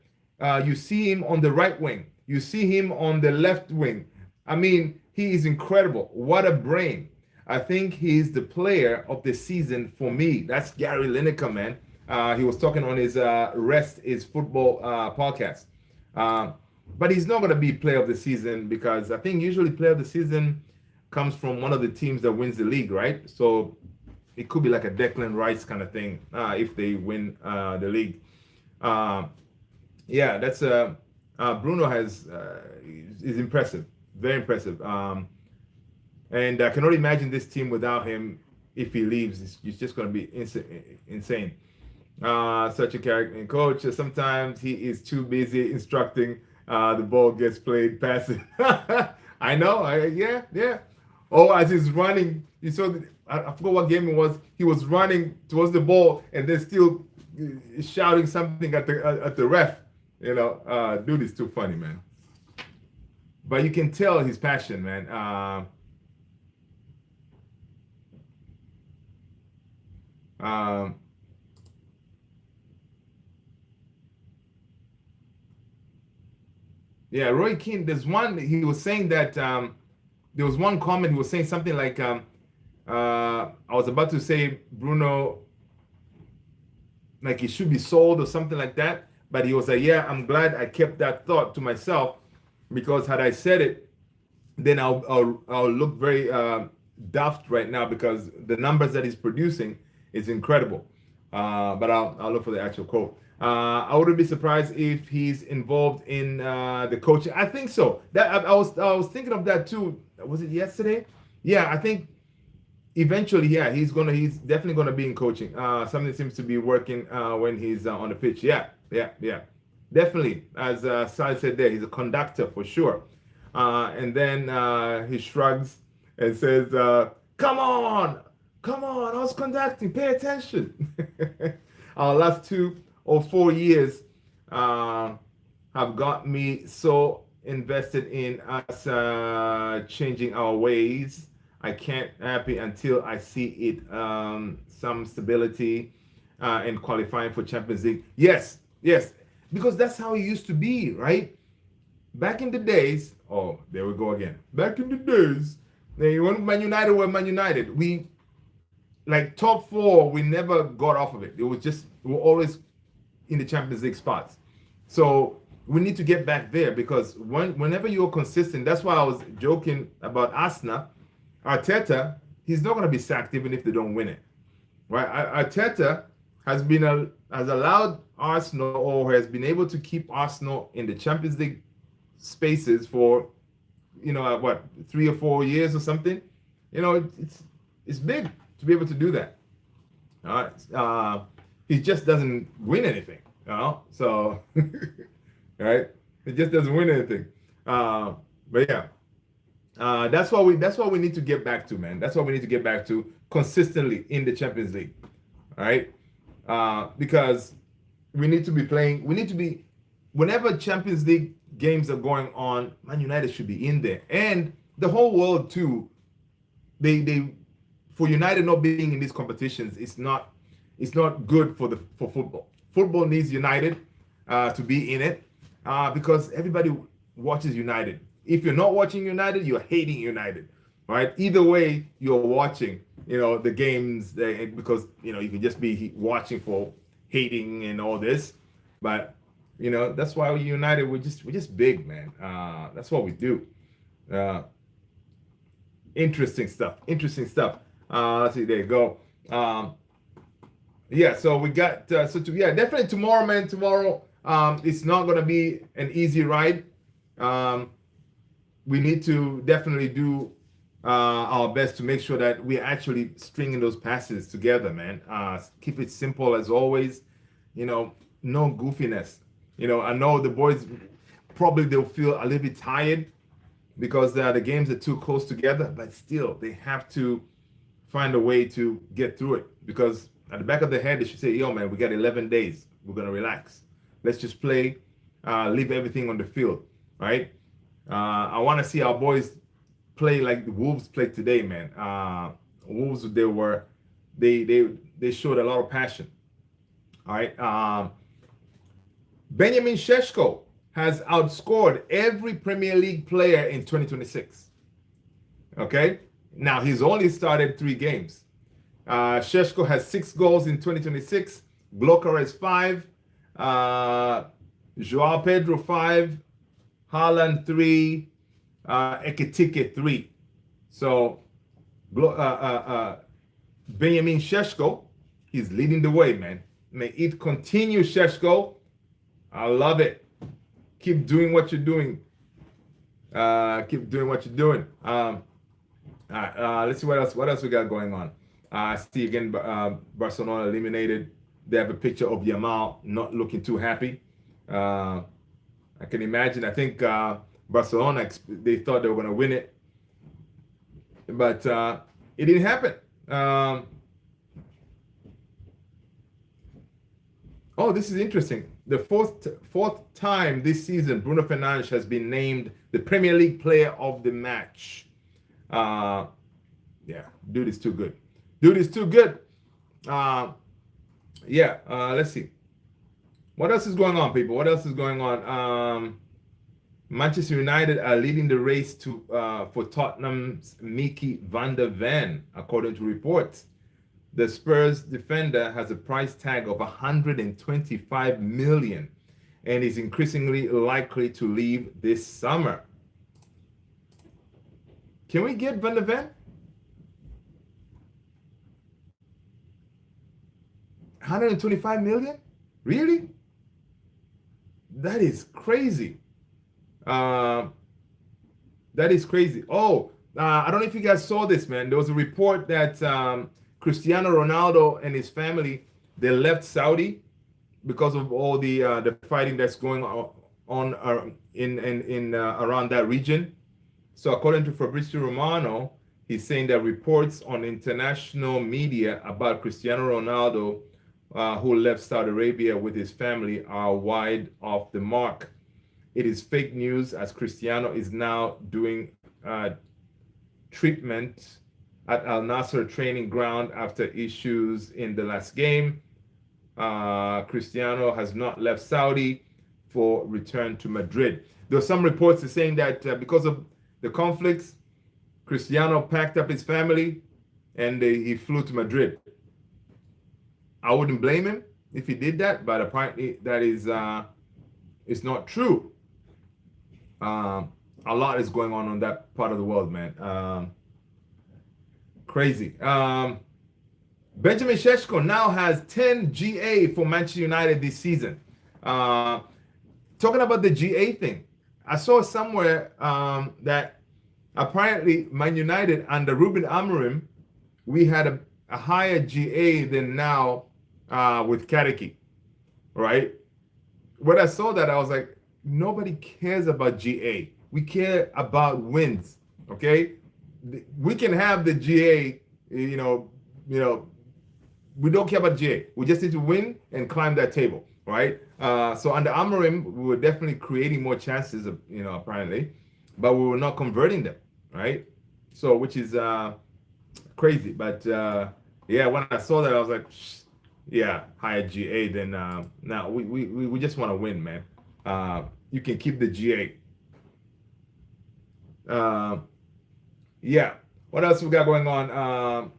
You see him on the right wing. You see him on the left wing. I mean, he is incredible. What a brain. I think he's the player of the season for me. That's Gary Lineker, man. He was talking on his Rest is Football podcast. but he's not going to be player of the season because I think usually player of the season comes from one of the teams that wins the league, right? So it could be like a Declan Rice kind of thing if they win the league. Uh, yeah, that's Bruno has is impressive, very impressive. And I cannot imagine this team without him. If he leaves, it's just going to be insane. Such a character and coach. Sometimes he is too busy instructing. The ball gets played passing. I know. Yeah. Oh, as he's running, you saw. I forgot what game it was. He was running towards the ball and then still shouting something at the ref. You know, dude is too funny, man. But you can tell his passion, man. Yeah, Roy Keane. There's one. He was saying that there was one comment. He was saying something like, "I was about to say Bruno, like he should be sold or something like that." But he was like, "Yeah, I'm glad I kept that thought to myself because had I said it, then I'll look very daft right now because the numbers that he's producing is incredible." But I'll look for the actual quote. I wouldn't be surprised if he's involved in the coaching. I think so. That I was thinking of that too. Was it yesterday? Yeah, I think eventually, yeah, he's definitely gonna be in coaching. Something seems to be working when he's on the pitch. Yeah. Definitely. As Sai said there, he's a conductor for sure. And then he shrugs and says, "Come on, I was conducting. Pay attention." Our last 2 or 4 years have got me so invested in us changing our ways. I can't happy until I see it some stability and qualifying for Champions League. Yes, because that's how it used to be, right? Back in the days. Oh, there we go again. Back in the days, when Man United were Man United, we like top 4. We never got off of it. It was just we were always in the Champions League spots. So we need to get back there because whenever you're consistent, that's why I was joking about Arsenal. Arteta, he's not going to be sacked even if they don't win it, right? Arteta has allowed Arsenal or has been able to keep Arsenal in the Champions League spaces for what 3 or 4 years or something. It's big to be able to do that. All right, he just doesn't win anything. So right, he just doesn't win anything. But yeah. That's what we need to get back to, man. That's what we need to get back to consistently in the Champions League. All right, because we need to be playing. We need to be whenever Champions League games are going on. Man United should be in there, and the whole world too. They for United not being in these competitions, it's not good for football. Football needs United to be in it because everybody watches United. If you're not watching United, you're hating United, right? Either way, you're watching, the games because you can just be watching for hating and all this, but that's why United we're just big, man. That's what we do. Interesting stuff. Let's see. There you go. Yeah. So we got definitely tomorrow, man. Tomorrow, it's not gonna be an easy ride. We need to definitely do our best to make sure that we're actually stringing those passes together, man. Keep it simple as always. No goofiness. I know the boys probably they'll feel a little bit tired because the games are too close together, but still they have to find a way to get through it because at the back of their head they should say, "Yo, man, we got 11 days. We're gonna relax. Let's just play. Leave everything on the field, right?" I want to see our boys play like the Wolves played today, man. Wolves, they showed a lot of passion. All right. Benjamin Šeško has outscored every Premier League player in 2026. Okay. Now he's only started 3 games. Šeško has 6 goals in 2026. Glocker has 5. Joao Pedro 5. Haaland 3, Ekitike 3. So Benjamin Sheshko, he's leading the way, man. May it continue, Sheshko. I love it. Keep doing what you're doing. Keep doing what you're doing. All right, let's see what else. What else we got going on? I see again. Barcelona eliminated. They have a picture of Yamal not looking too happy. I can imagine. I think Barcelona, they thought they were going to win it, but it didn't happen. Oh, this is interesting. The fourth time this season, Bruno Fernandes has been named the Premier League Player of the Match. Yeah, dude is too good. Dude is too good. Yeah, let's see. What else is going on, people? What else is going on? Manchester United are leading the race for Tottenham's Mickey van der Ven, according to reports. The Spurs defender has a price tag of 125 million and is increasingly likely to leave this summer. Can we get Van der Ven? 125 million? Really? That is crazy. That is crazy. Oh, I don't know if you guys saw this, man. There was a report that Cristiano Ronaldo and his family, they left Saudi because of all the fighting that's going on in around that region. So according to Fabrizio Romano, he's saying that reports on international media about Cristiano Ronaldo, who left Saudi Arabia with his family, are wide off the mark. It is fake news, as Cristiano is now doing treatment at Al Nassr training ground after issues in the last game. Cristiano has not left Saudi for return to Madrid. There are some reports saying that because of the conflicts, Cristiano packed up his family and he flew to Madrid. I wouldn't blame him if he did that, but apparently that is it's not true. A lot is going on that part of the world, man. Crazy. Benjamin Šeško now has 10 GA for Manchester United this season. Talking about the GA thing, I saw somewhere that apparently Man United under Ruben Amorim, we had a higher GA than now with Carrick, right? When I saw that, I was like, nobody cares about GA. We care about wins, okay? We can have the GA, we don't care about GA. We just need to win and climb that table, right? So under Amorim, we were definitely creating more chances, apparently, but we were not converting them, right? So, which is crazy. But yeah, when I saw that, I was like, yeah, higher GA than now. We just want to win, man. You can keep the GA. Yeah. What else we got going on?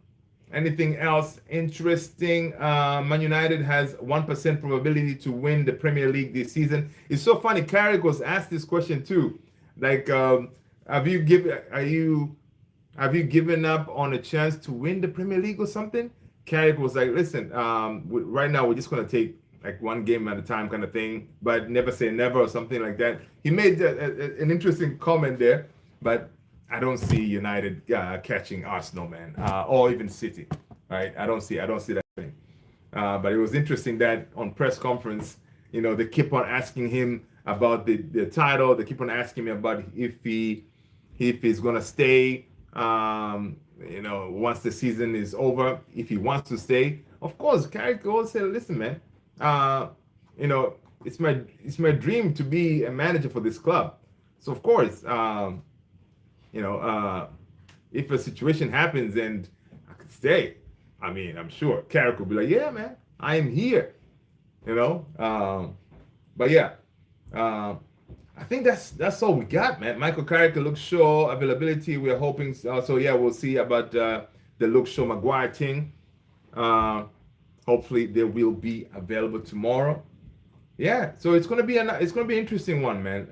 Anything else interesting? Man United has 1% probability to win the Premier League this season. It's so funny. Carrick was asked this question too. Like, have you given up on a chance to win the Premier League or something? Carrick was like, listen, right now we're just gonna take like one game at a time kind of thing, but never say never or something like that. He made an interesting comment there, but I don't see United catching Arsenal, man, or even City, right? I don't see that happening. But it was interesting that on press conference, they keep on asking him about the title. They keep on asking me about if he's gonna stay. Once the season is over, if he wants to stay, of course, Carrick always said, listen, man, it's my dream to be a manager for this club. So of course, if a situation happens and I could stay, I mean, I'm sure Carrick will be like, yeah, man, I am here, but yeah, I think that's all we got, man. Michael Carrick, Luke Shaw availability. We're hoping. So yeah, we'll see about the Luke Shaw Maguire thing. Hopefully they will be available tomorrow. Yeah, so it's gonna be an interesting one, man.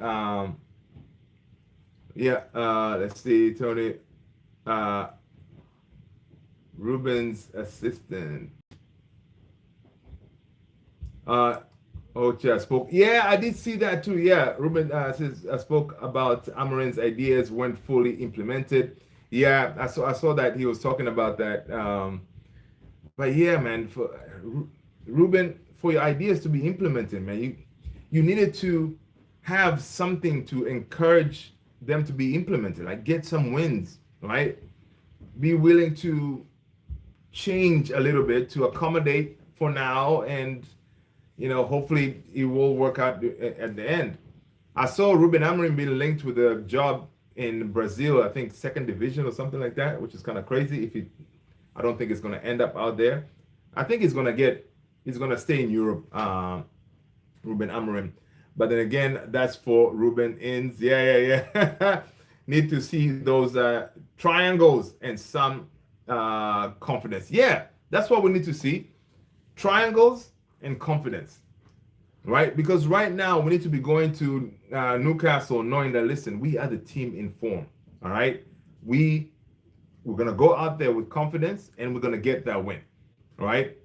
Yeah, let's see, Tony. Uh, Ruben's assistant. Uh, Ocha spoke. Yeah, I did see that too. Yeah, Ruben says I spoke about Amarin's ideas weren't fully implemented. Yeah, I saw that he was talking about that. But yeah, man, for Ruben, for your ideas to be implemented, man, you needed to have something to encourage them to be implemented. Like get some wins, right? Be willing to change a little bit to accommodate for now, and hopefully it will work out at the end. I saw Ruben Amorim being linked with a job in Brazil, I think second division or something like that, which is kind of crazy. I don't think it's going to end up out there. I think he's going to stay in Europe, Ruben Amorim. But then again, that's for Ruben Inns. Yeah. Need to see those triangles and some confidence. Yeah, that's what we need to see. Triangles and confidence, right? Because right now we need to be going to Newcastle knowing that, listen, we are the team in form. All right, we're gonna go out there with confidence and we're gonna get that win, right?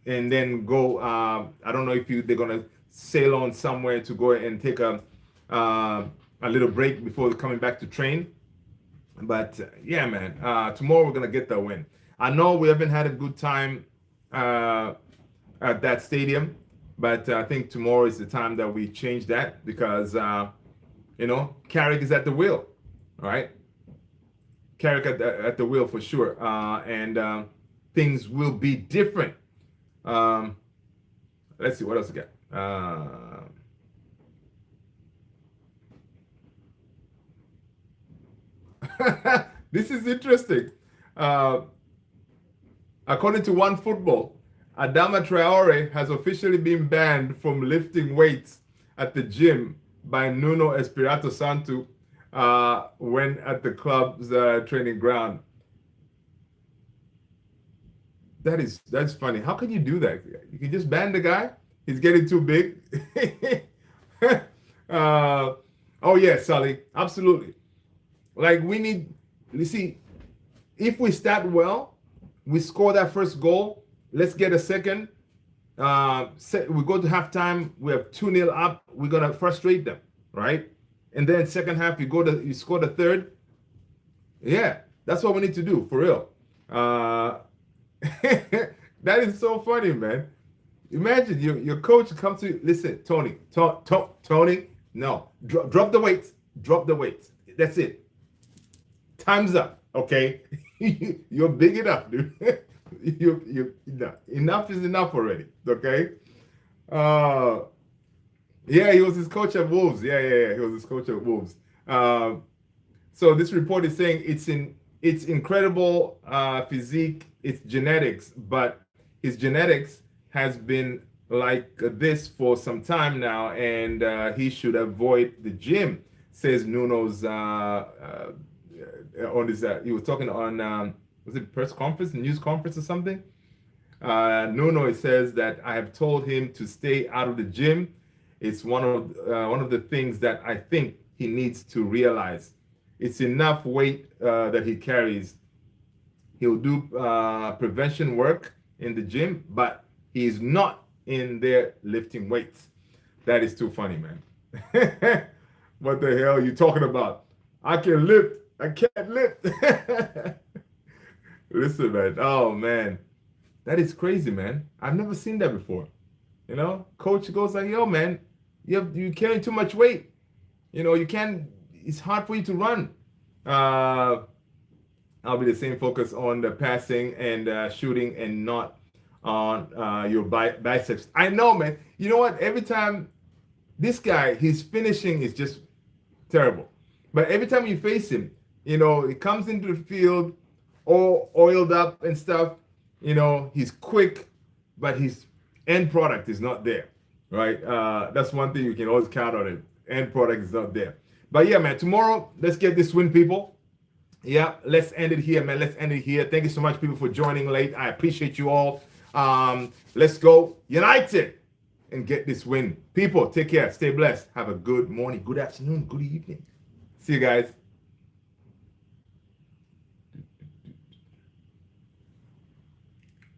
And then go. I don't know if they're gonna sail on somewhere to go and take a little break before coming back to train. But yeah, man, tomorrow we're gonna get that win. I know we haven't had a good time at that stadium, but I think tomorrow is the time that we change that because Carrick is at the wheel, all right? Carrick at the wheel for sure, and things will be different. Let's see what else we got. This is interesting. According to One Football, Adama Traore has officially been banned from lifting weights at the gym by Nuno Espirito Santo when at the club's training ground. That's funny. How can you do that? You can just ban the guy. He's getting too big. Oh yeah, Sully, absolutely. Like you see, if we start well, we score that first goal. Let's get a second. We go to halftime. We have 2-0 up. We're gonna frustrate them, right? And then second half, you score the third. Yeah, that's what we need to do for real. That is so funny, man. Imagine your coach comes to you. Listen, Tony, Tony, no, drop the weights. Drop the weights. That's it. Time's up. Okay, you're big enough, dude. Enough is enough already. Okay. Yeah, he was his coach at Wolves. Yeah. He was his coach at Wolves. So this report is saying it's incredible physique, it's genetics, but his genetics has been like this for some time now, and he should avoid the gym, says Nuno's on this. He was talking on was it press conference, news conference or something? Nuno says that I have told him to stay out of the gym. It's one of the things that I think he needs to realize. It's enough weight that he carries. He'll do prevention work in the gym, but he's not in there lifting weights. That is too funny, man. What the hell are you talking about? I can lift. I can't lift. Listen, man. Oh, man. That is crazy, man. I've never seen that before. Coach goes like, yo, man, you carrying too much weight. You can't, it's hard for you to run. I'll be the same focus on the passing and shooting and not on your biceps. I know, man. You know what? Every time this guy, his finishing is just terrible. But every time you face him, he comes into the field all oiled up and stuff. He's quick, but his end product is not there, right? That's one thing you can always count on it. End product is not there. But yeah, man, tomorrow, let's get this win, people. Yeah, let's end it here, man. Let's end it here. Thank you so much, people, for joining late. I appreciate you all. Let's go United and get this win. People, take care. Stay blessed. Have a good morning, good afternoon, good evening. See you guys.